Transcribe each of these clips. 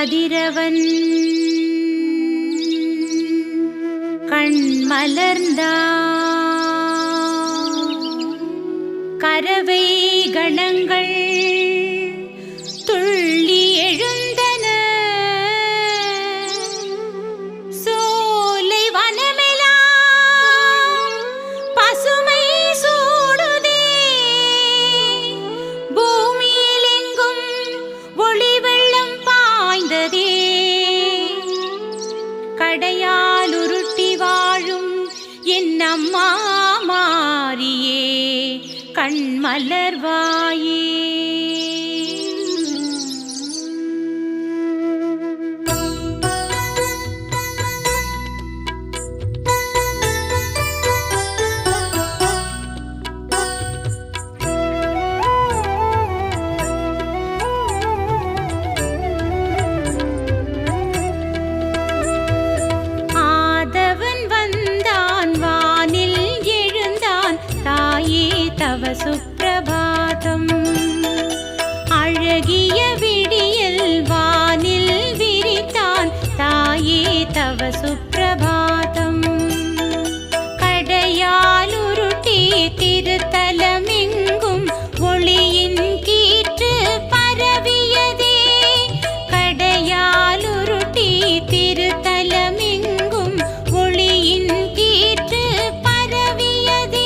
கதிரவன் கண் மலர்ந்தான். கரவை கணங்கள் துள்ளி எழுந்தன. சோலை வனமெல்லாம் பசுமை சூடுதே. பூமியில் எங்கும் ஒளி வெள்ளம் பாய்ந்ததே. கடையால் உருட்டி வாழும் என் அம்மா மாரியே கண் மலர்வாயே. தவ சுப்பிரபாதம். அழகிய விடியல் வானில் விரித்தான் தாயே தவ சுப்பிரபாதம். கடையால் உருட்டி திருத்தலமெங்கும் ஒளியின் கீற்று பரவியதே. கடையால் உருட்டி திருத்தலமெங்கும் ஒளியின் கீற்று பரவியதே.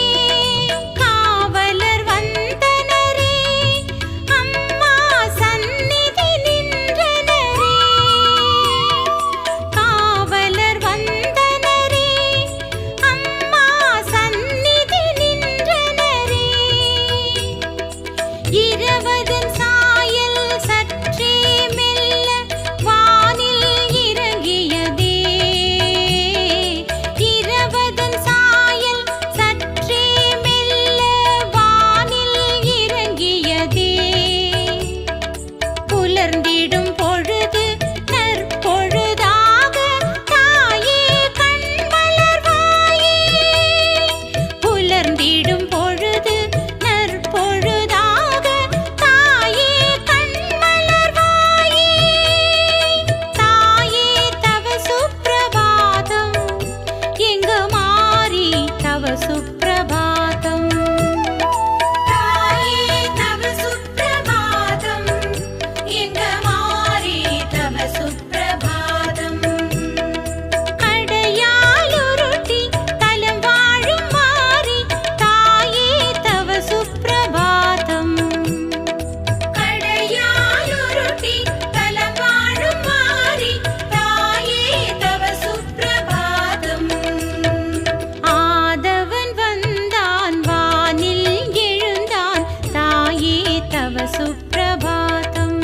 சுப்பிரபாதம்.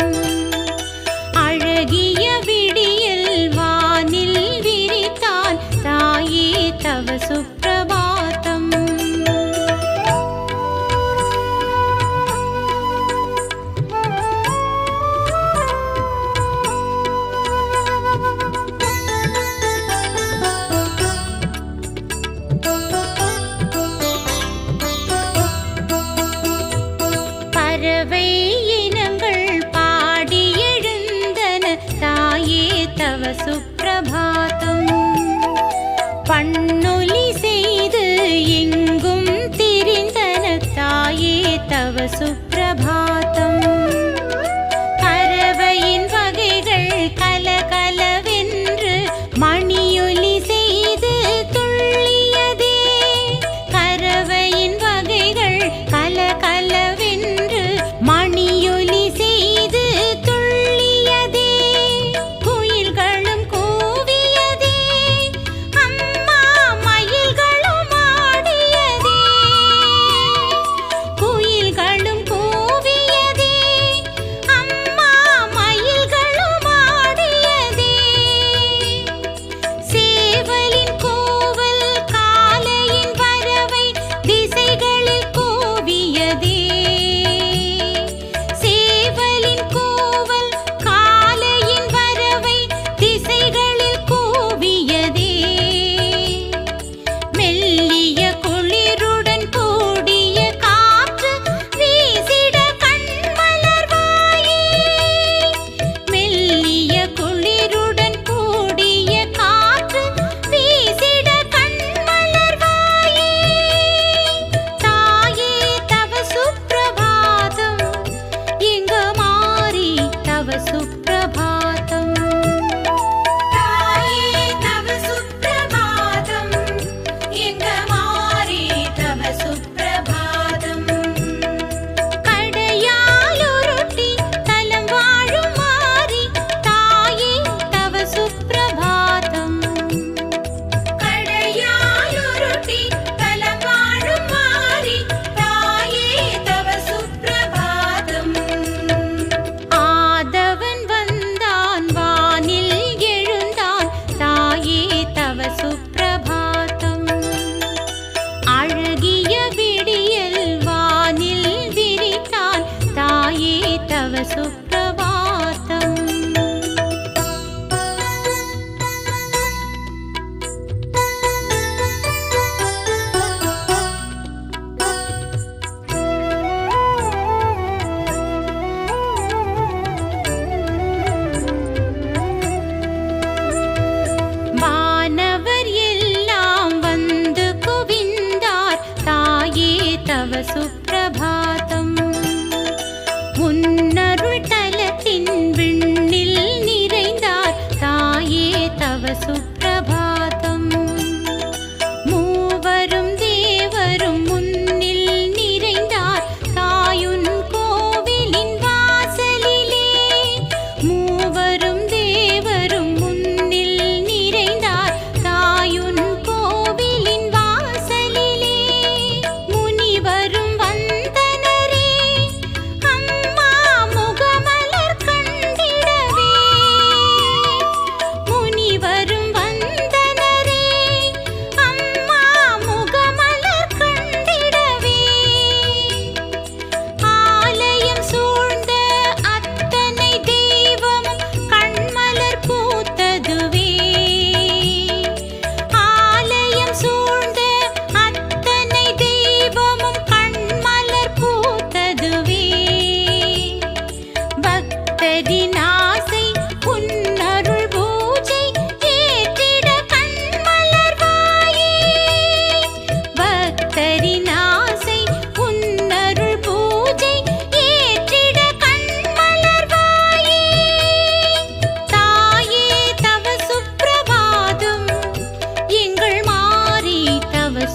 அழகிய விடியல் வானில் விரித்தான் தாயே தவ சுப்பிரபாதம். பறவை இனங்கள் பாடி எழுந்தன தாயே தவ சுப்பிரபாதம். பண்ணொலி செய்து எங்கும் திரிந்தன தாயே தவ சுப்பிரபாதம். பறவையின் வகைகள் கலகலவென்று மணியொலி செய்து துள்ளியதே. பறவையின் வகைகள் கலகலவென்று மணியொலி செய்து துள்ளியதே. குயில்களும் கூவியதே. அம்மா மயில்களும் ஆடியதே. குயில்களும்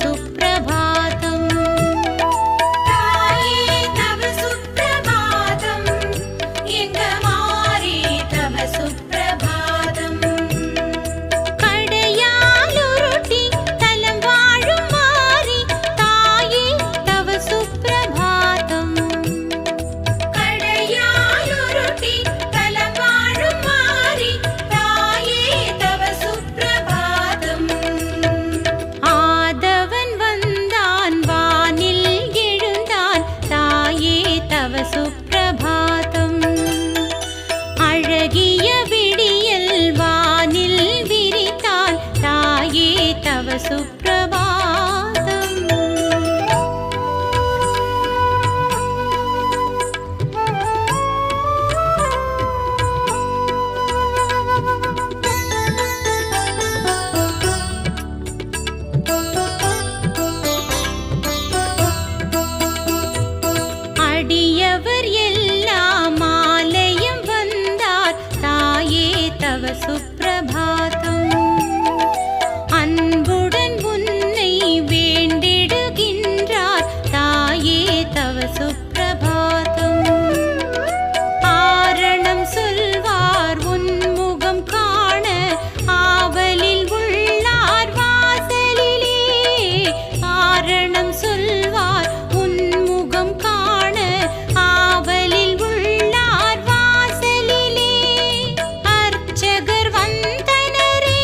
சுப்பிரபாதம். தாயே தவ சுப்பிரபாதம், எங்க மாறி தவ சுப்பிரபாதம். கடையாலுருட்டி தலம் வாழும் மாறி தாயே தவ சுப்பிரபாதம். கடையாலுருட்டி தலம் வாழும் மாறி தாயே தவ சுப்பிரபாதம். ஆதவன் வந்தான் வானில் எழுந்தான் தாயே தவ சுப்பிரபாதம். அழகிய விடியல் வானில் விரித்தான் தாயே தவ சுப்பிரபாதம். அடியவர் எல்லாம் ஆலயம் வந்தார் தாயே தவ சுப்பிரபாதம். அன்புடன் உன்னை வேண்டிடுகின்றார் தாயே தவ சுப்பிரபாதம். ஆரணம் சொல்வார் உன்முகம் காண ஆவலில் உள்ளார் வாசலிலே. ஆரணம் சொல்வார் உன்முகம் காண ஆவலில் உள்ளார் வாசலிலே. அர்ச்சகர் வந்தனரே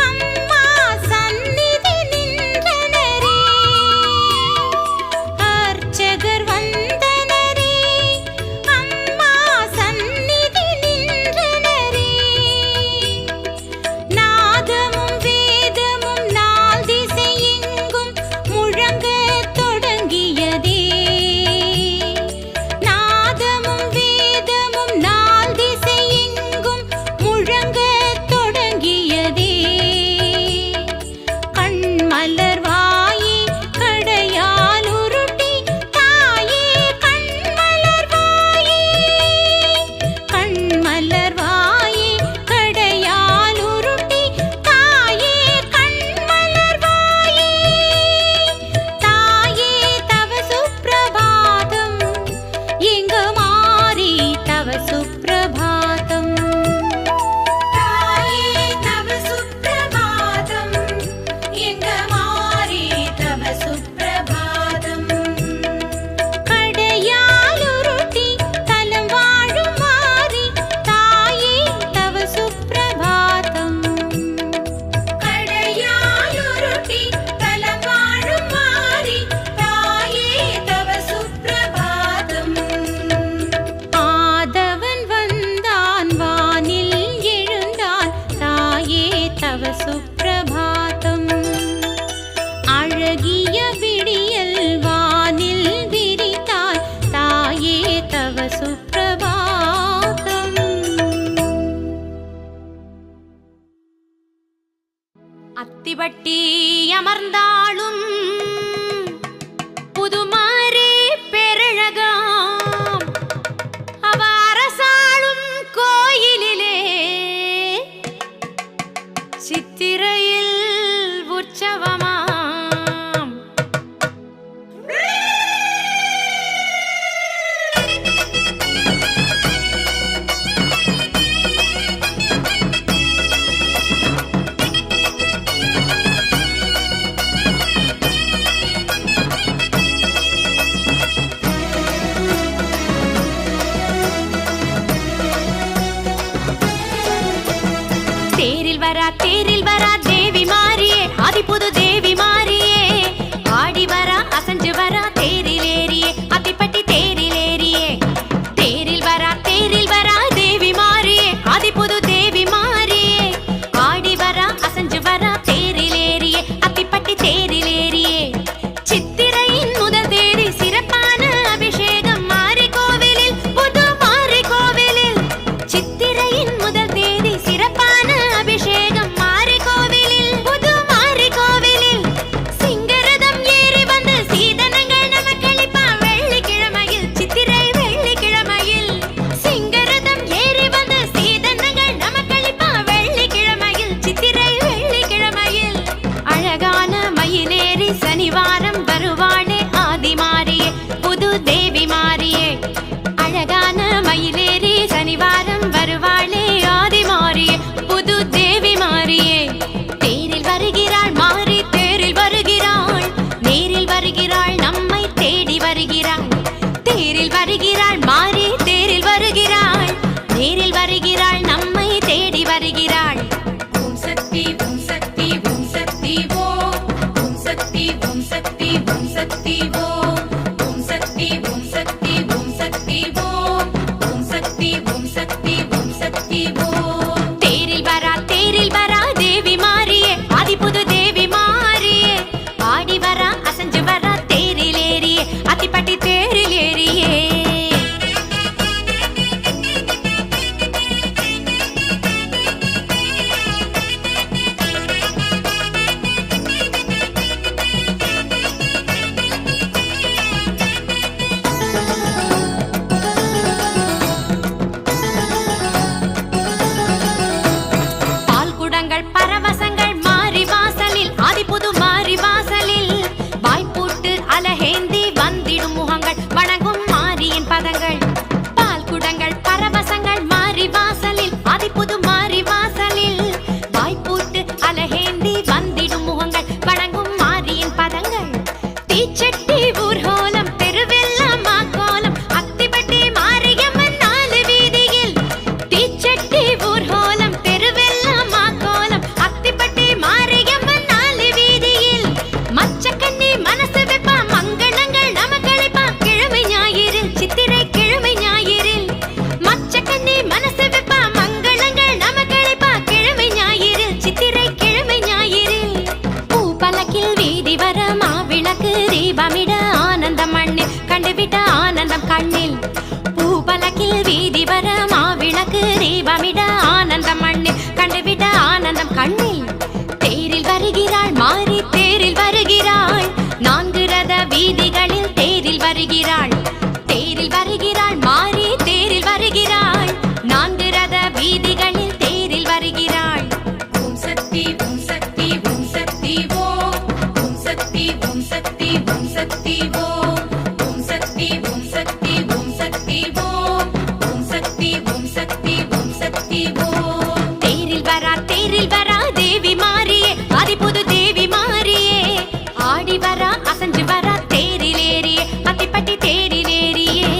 அம்மா சந்நிதி நின்றனரே. அர்ச்சகர் வந்தனரே அம்மா சந்நிதி நின்றனரே. நாதமும் வேதமும் நால் திசையெங்கும் முழங்கத் தொடங்கியதே. நாதமும் வேதமும் நால் திசையெங்கும் முழங்கத் தொடங்கியதே. கண்மலர் வாயே கடையால் உருட்டி தாயே கண்மலர் வாயே. கண்மலர் வாயே கடையால் உருட்டி தாயே கண்மலர் வாயே. தாயே தவ சுப்பிரபாதம், எங்க மாறி தவ சுப்பிரபாதம். தாயே தவ சுப்பிரபாதம், எங்க மாறி தவ சுப்பிரபாதம். கடையாலுருட்டி தலம் வாழும் மாறி தாயே தவ சுப்பிரபாதம். கடையாலுருட்டி தலம் வாழும் மாறி தாயே தவ சுப்பிரபாதம். ஆதவன் வந்தான் வானில் எழுந்தான் தாயே தவ சுப்பிரபாதம். அழகிய விடியல் வானில் விரித்தான் தாயே தவ சுப்பிரபாதம். அத்திவட்டி அமர்ந்தாளும் புதுமாரி பெருழகாம் அவ அரசாளும் கோயிலிலே. சித்திரையில் உற்சவமாம். கண்டுவிட்ட ஆனந்தம் கண்ணில் பூபலக்கில் வீதி வர மாவிளக்கு தீபமிட ஆனந்தம் மண்ணில் கண்டுவிட்ட ஆனந்தம் கண்ணில் தேரில் வருகிறாள் மாறி தேரில் வருகிறாள் நான்கு ரத வீதிகளில் தேரில் வருகிறாள் தேரில் வருகிறாள் மாறி தேரில் வருகிறாள் நான்கு ரத வீதிகளில் தேரில் வருகிறாள் ஓம் சக்தி ஓம் சக்தி ஓம் சக்தி ஓம் ஓம் சக்தி ஓம் சக்தி ஓம் சக்தி ஓம் ஓம் சக்தி ஓம் சக்தி ஓம் சக்தி ஓம் ஓம் சக்தி ஓம் சக்தி ஓம் சக்தி ஓம் தேரில் வரா தேவி மாறியே ஆதிபுது தேவி மாறியே ஆடி வரா அசஞ்சு வரா தேரில் ஏறியே அத்திப்பட்டி தேரில் ஏறியே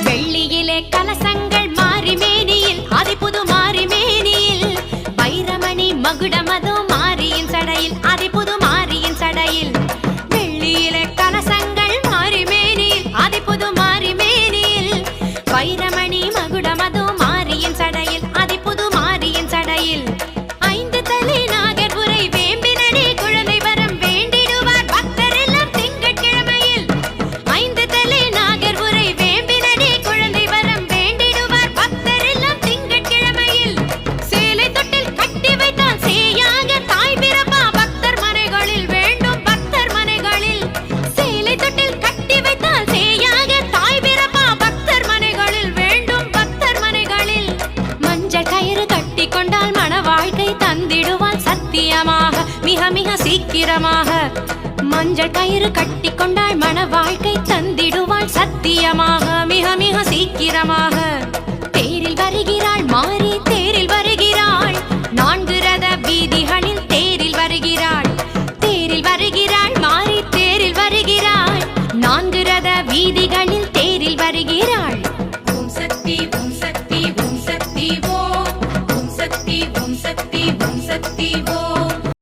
வெள்ளியிலே கலசங்கள் மாறி மேனியில் ஆதிபுது மாறி மேனியில் வைரமணி மகுடமதோ மாரியின் சடையில் ஆதிபுது மாரியின் சடையில் வெள்ளியிலே கலசங்கள் மாறி மேனியில் ஆதிபுது மாறி மேனியில் வைரமணி மகுடமதோ மாரியின் சடையில் ஆதிபுது மாரியின் சடையில் ஐந்து தலை நாகர் உரை வேம்பினடி குழந்தை வரம் வேண்டிடுவார் பக்தர் எல்லாம் திங்கட்கிழமையில் ஐந்து தலை நாகர் உரை வேம்பினடி குழந்தை வரம் வேண்டிடுவார் பக்தர் எல்லாம் திங்கட்கிழமையில் சேலை தொட்டில் கட்டி வைத்தான் சேயாக தாய் பிறப்பா பக்தர் மனைகளில் வேண்டும் பக்தர் மனைகளில் சேலை தொட்டில் கட்டி வைத்தான் சேயாக தாய் பிறப்பா பக்தர் மனைகளில் வேண்டும் பக்தர் மனைகளில் மஞ்சள் கயிறு கட்டி கொண்டால் மன வாழ்க்கை தந்திடுவாள் சத்தியமாக மிக மிக சீக்கிரமாக மஞ்சள் கயிறு கட்டி கொண்டாள் மன வாழ்க்கை தந்திடுவாள் சத்தியமாக மிக மிக சீக்கிரமாக தேரில் வருகிறாள் மாறி தேரில் வருகிறாள் நான்கு ரத வீதிகளில் தேரில் வருகிறாள் தேரில் வருகிறாள் மாறி தேரில் வருகிறாள் நான்கு ரத வீதிகளில் தேரில் வருகிறாள் ஓம் சக்தி ஓம் சக்தி ஓம் சக்தி ஓம் ஓம் சக்தி ஓம் சக்தி ஓம் சக்தி ஓம்